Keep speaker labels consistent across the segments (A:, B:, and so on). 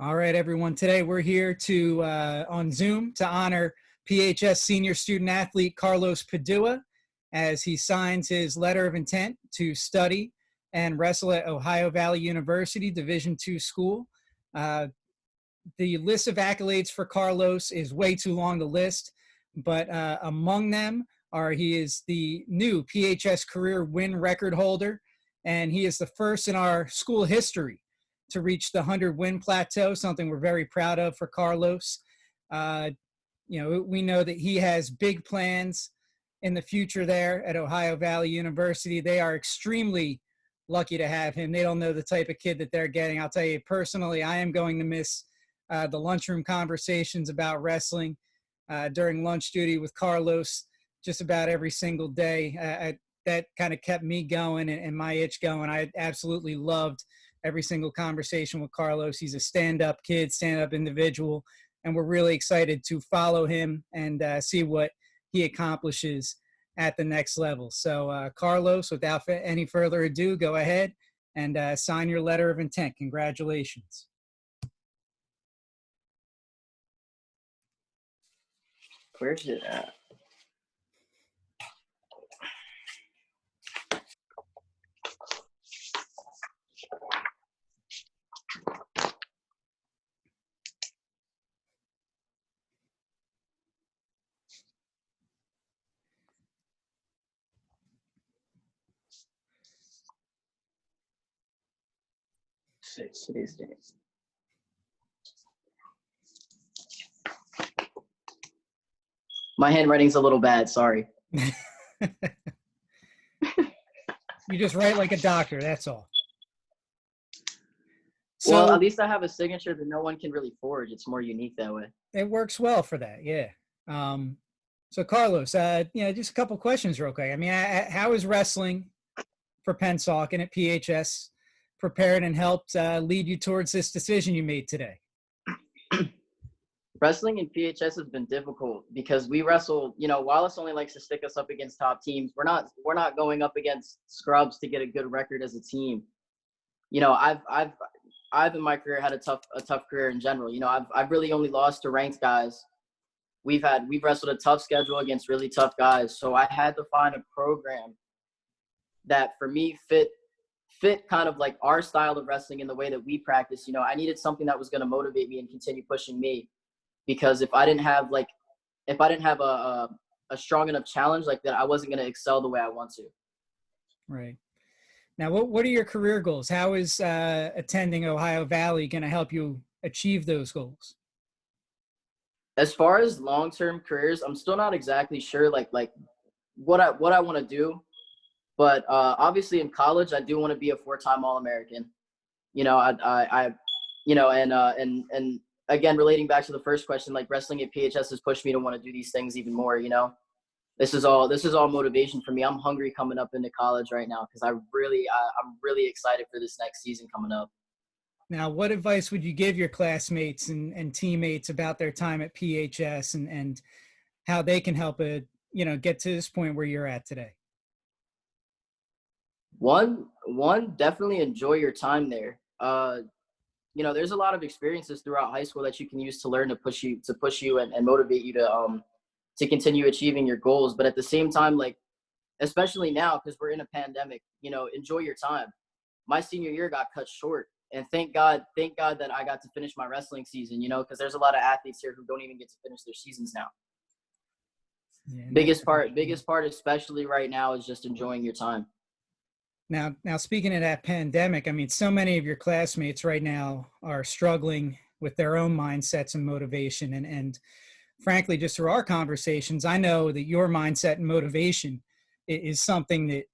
A: All right, everyone. Today we're here to on Zoom to honor PHS senior student athlete Carlos Padua as he signs his letter of intent to study and wrestle at Ohio Valley University Division II school. The list of accolades for Carlos is way too long to list, but among them are he is the new PHS career win record holder, and he is the first in our school history to reach the 100-win plateau, something we're very proud of for Carlos. We know that he has big plans in the future there at Ohio Valley University. They are extremely lucky to have him. They don't know the type of kid that they're getting. I'll tell you personally, I am going to miss the lunchroom conversations about wrestling during lunch duty with Carlos just about every single day. That kind of kept me going and my itch going. I absolutely loved every single conversation with Carlos. He's a stand-up kid, stand-up individual, and we're really excited to follow him and see what he accomplishes at the next level. So, Carlos, without any further ado, go ahead and sign your letter of intent. Congratulations.
B: Where's it at? Today's date. My handwriting's a little bad, sorry.
A: You just write like a doctor, that's all. So,
B: well, at least I have a signature that no one can really forge. It's more unique that way.
A: It works well for that, yeah. So, Carlos, just a couple questions real quick. I mean, how is wrestling for Pennsauken at PHS prepared and helped lead you towards this decision you made today?
B: Wrestling in PHS has been difficult because we wrestle, Wallace only likes to stick us up against top teams. We're not going up against scrubs to get a good record as a team. I've in my career had a tough career in general. I've really only lost to ranked guys. We've wrestled a tough schedule against really tough guys. So I had to find a program that for me fit kind of like our style of wrestling in the way that we practice. I needed something that was going to motivate me and continue pushing me, because if I didn't have a strong enough challenge like that, I wasn't going to excel the way I want to.
A: Right. Now, what are your career goals? How is attending Ohio Valley going to help you achieve those goals?
B: As far as long-term careers, I'm still not exactly sure like what I want to do. But obviously in college, I do want to be a 4-time All-American. And again, relating back to the first question, like wrestling at PHS has pushed me to want to do these things even more. This is all motivation for me. I'm hungry coming up into college right now because I'm really excited for this next season coming up.
A: Now, what advice would you give your classmates and teammates about their time at PHS and how they can help get to this point where you're at today?
B: One, definitely enjoy your time there. There's a lot of experiences throughout high school that you can use to learn to push you and motivate you to continue achieving your goals. But at the same time, like, especially now, because we're in a pandemic, enjoy your time. My senior year got cut short, and thank God that I got to finish my wrestling season, because there's a lot of athletes here who don't even get to finish their seasons now. Yeah, biggest part, especially right now, is just enjoying your time.
A: Now, speaking of that pandemic, I mean, so many of your classmates right now are struggling with their own mindsets and motivation. And frankly, just through our conversations, I know that your mindset and motivation is something that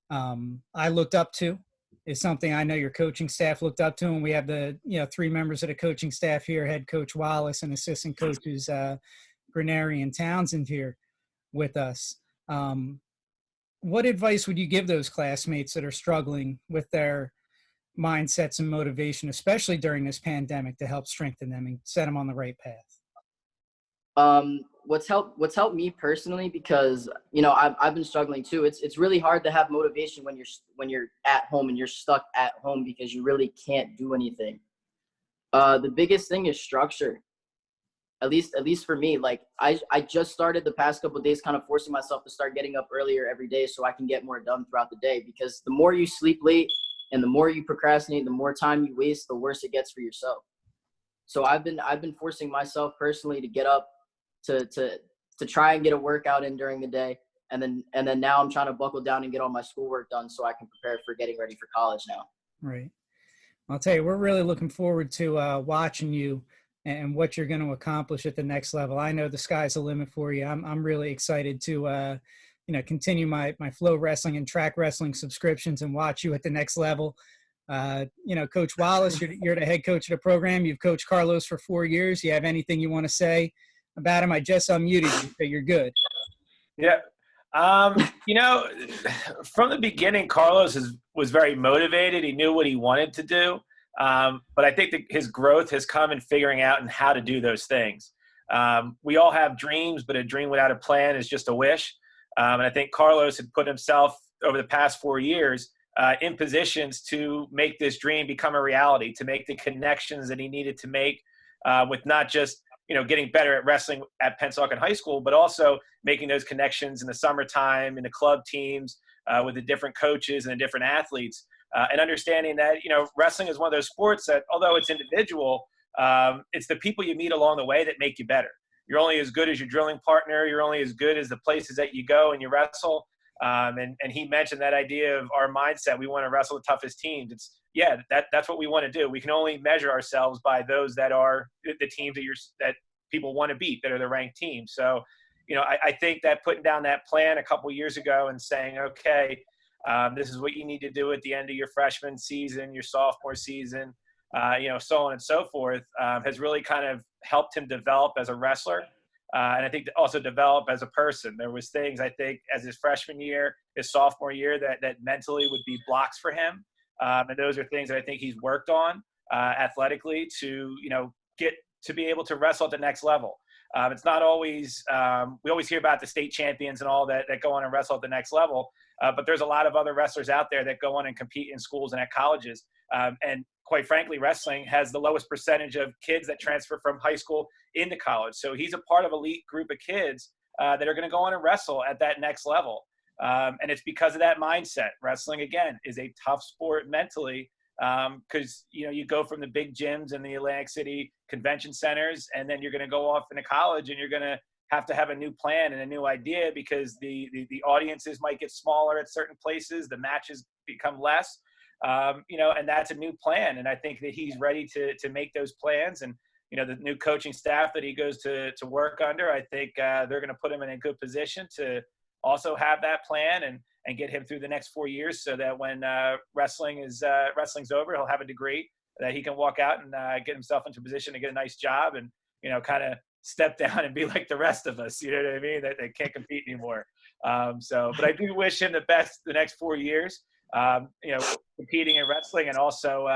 A: I looked up to, is something I know your coaching staff looked up to. And we have the 3 members of the coaching staff here, head coach Wallace and assistant coaches Granieri and Townsend here with us. What advice would you give those classmates that are struggling with their mindsets and motivation, especially during this pandemic, to help strengthen them and set them on the right path?
B: What's helped me personally, because I've been struggling too. It's really hard to have motivation when you're at home and you're stuck at home because you really can't do anything. The biggest thing is structure. At least for me, like I just started the past couple of days kind of forcing myself to start getting up earlier every day so I can get more done throughout the day, because the more you sleep late and the more you procrastinate, the more time you waste, the worse it gets for yourself. So I've been forcing myself personally to get up to try and get a workout in during the day. And then now I'm trying to buckle down and get all my schoolwork done so I can prepare for getting ready for college now.
A: Right. I'll tell you, we're really looking forward to watching you and what you're going to accomplish at the next level. I know the sky's the limit for you. I'm really excited to, continue my Flow Wrestling and Track Wrestling subscriptions and watch you at the next level. Coach Wallace, you're the head coach of the program. You've coached Carlos for 4 years. You have anything you want to say about him? I just unmuted you, so you're good.
C: Yeah. From the beginning, Carlos was very motivated. He knew what he wanted to do. But I think that his growth has come in figuring out and how to do those things. We all have dreams, but a dream without a plan is just a wish. And I think Carlos had put himself over the past 4 years in positions to make this dream become a reality, to make the connections that he needed to make with not just getting better at wrestling at Pennsauken High School, but also making those connections in the summertime, in the club teams, with the different coaches and the different athletes, and understanding that, wrestling is one of those sports that, although it's individual, it's the people you meet along the way that make you better. You're only as good as your drilling partner. You're only as good as the places that you go and you wrestle. And he mentioned that idea of our mindset. We want to wrestle the toughest teams. That's what we want to do. We can only measure ourselves by those that are the teams that people want to beat, that are the ranked teams. So, I think that putting down that plan a couple of years ago and saying, okay, this is what you need to do at the end of your freshman season, your sophomore season, so on and so forth, has really kind of helped him develop as a wrestler. And I think also develop as a person. There was things, I think, as his freshman year, his sophomore year, that mentally would be blocks for him. And those are things that I think he's worked on athletically to, get to be able to wrestle at the next level. It's not always we always hear about the state champions and all that go on and wrestle at the next level. But there's a lot of other wrestlers out there that go on and compete in schools and at colleges. And quite frankly, wrestling has the lowest percentage of kids that transfer from high school into college. So he's a part of an elite group of kids that are going to go on and wrestle at that next level. And it's because of that mindset. Wrestling, again, is a tough sport mentally because, you go from the big gyms and the Atlantic City convention centers, and then you're going to go off into college and you're going to have a new plan and a new idea because the audiences might get smaller at certain places. The matches become less. And that's a new plan. And I think that he's ready to make those plans. And, the new coaching staff that he goes to work under, I think they're going to put him in a good position to also have that plan and get him through the next 4 years so that when wrestling's over, he'll have a degree that he can walk out and get himself into a position to get a nice job and, kind of step down and be like the rest of us, you know what I mean? That they can't compete anymore. But I do wish him the best the next 4 years. Competing in wrestling and also,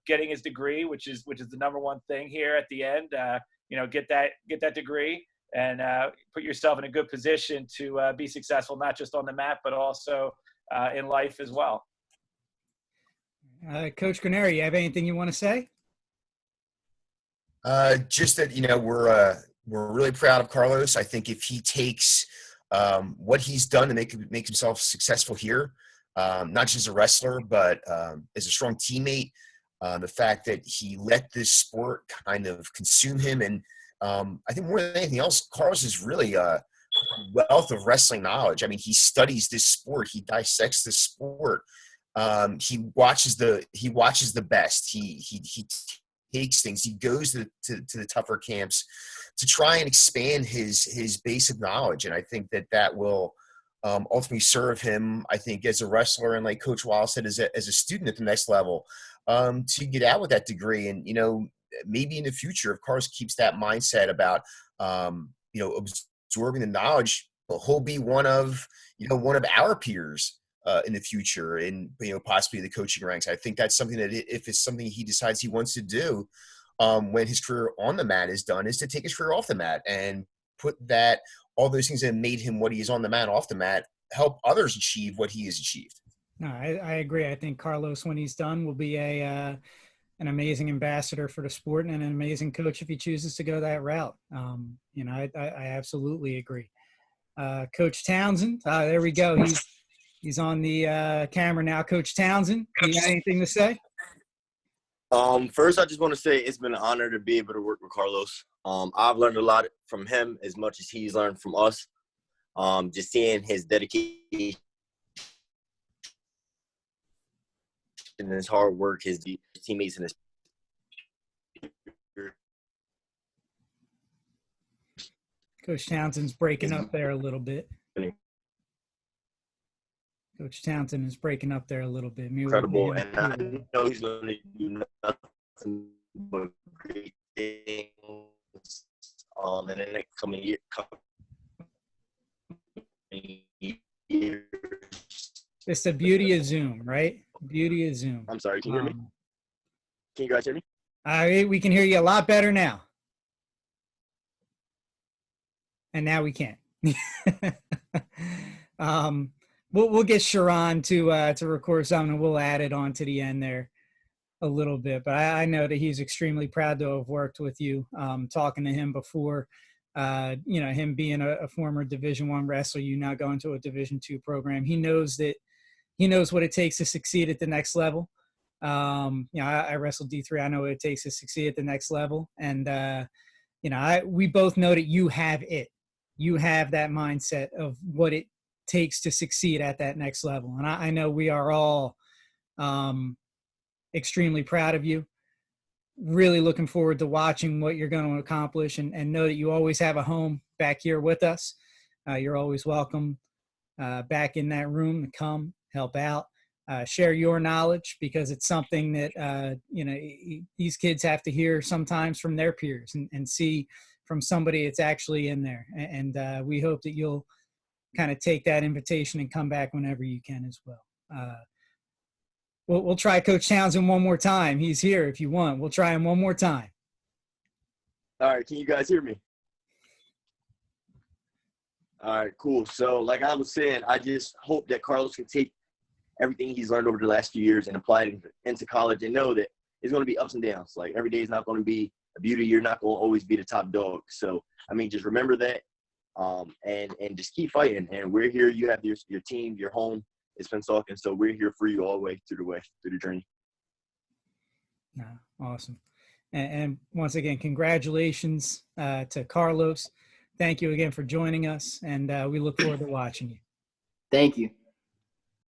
C: getting his degree, which is the number one thing here at the end. Get that degree and put yourself in a good position to be successful, not just on the mat, but also in life as well.
A: Coach Granieri, you have anything you want to say?
D: Just that, we're really proud of Carlos. I think if he takes what he's done to make himself successful here, not just as a wrestler, but as a strong teammate, the fact that he let this sport kind of consume him. And I think more than anything else, Carlos is really a wealth of wrestling knowledge. I mean, he studies this sport. He dissects this sport. He watches the best. He takes things. He goes to the tougher camps to try and expand his base of knowledge. And I think that will ultimately serve him, I think, as a wrestler and, like Coach Wallace said, as a student at the next level, to get out with that degree. And, maybe in the future, if Carlos keeps that mindset about, absorbing the knowledge, he'll be one of our peers in the future and, possibly the coaching ranks. I think that's something that if it's something he decides he wants to do when his career on the mat is done, is to take his career off the mat and put all those things that made him what he is on the mat, off the mat, help others achieve what he has achieved.
A: No, I agree. I think Carlos, when he's done, will be a an amazing ambassador for the sport and an amazing coach if he chooses to go that route. I absolutely agree. Coach Townsend, there we go. He's on the camera now. Coach Townsend, you got anything to say?
E: First, I just want to say it's been an honor to be able to work with Carlos. I've learned a lot from him as much as he's learned from us. Just seeing his dedication and his hard work, his teammates, and his
A: Coach Townsend's breaking up there a little bit. Coach Townsend is breaking up there a little bit.
E: Incredible, and I know he's going to do nothing but great things in the next coming years.
A: It's the beauty of Zoom, right? Beauty of Zoom.
E: I'm sorry, can you hear me? Can you guys hear me?
A: We can hear you a lot better now. And now we can't. We'll get Sharron to record something, and we'll add it on to the end there a little bit. But I know that he's extremely proud to have worked with you. Talking to him before, him being a former Division I wrestler, you now going to a Division II program. He knows what it takes to succeed at the next level. I wrestled D3. I know what it takes to succeed at the next level. And, we both know that you have it. You have that mindset of what it takes to succeed at that next level. And I know we are all extremely proud of you. Really looking forward to watching what you're going to accomplish, and know that you always have a home back here with us. You're always welcome back in that room to come help out, share your knowledge, because it's something that, these kids have to hear sometimes from their peers and see from somebody that's actually in there. And we hope that you'll kind of take that invitation and come back whenever you can as well. We'll try Coach Townsend one more time. He's here if you want. We'll try him one more time.
E: All right, can you guys hear me? All right, cool. So like I was saying, I just hope that Carlos can take everything he's learned over the last few years and apply it into college, and know that it's going to be ups and downs. Like every day is not going to be a beauty. You're not going to always be the top dog. So, just remember that, and just keep fighting. And we're here. You have your team, your home. It's been talking. So we're here for you all the way through the journey.
A: Awesome. And once again, congratulations to Carlos. Thank you again for joining us, and we look forward to watching you.
B: Thank you.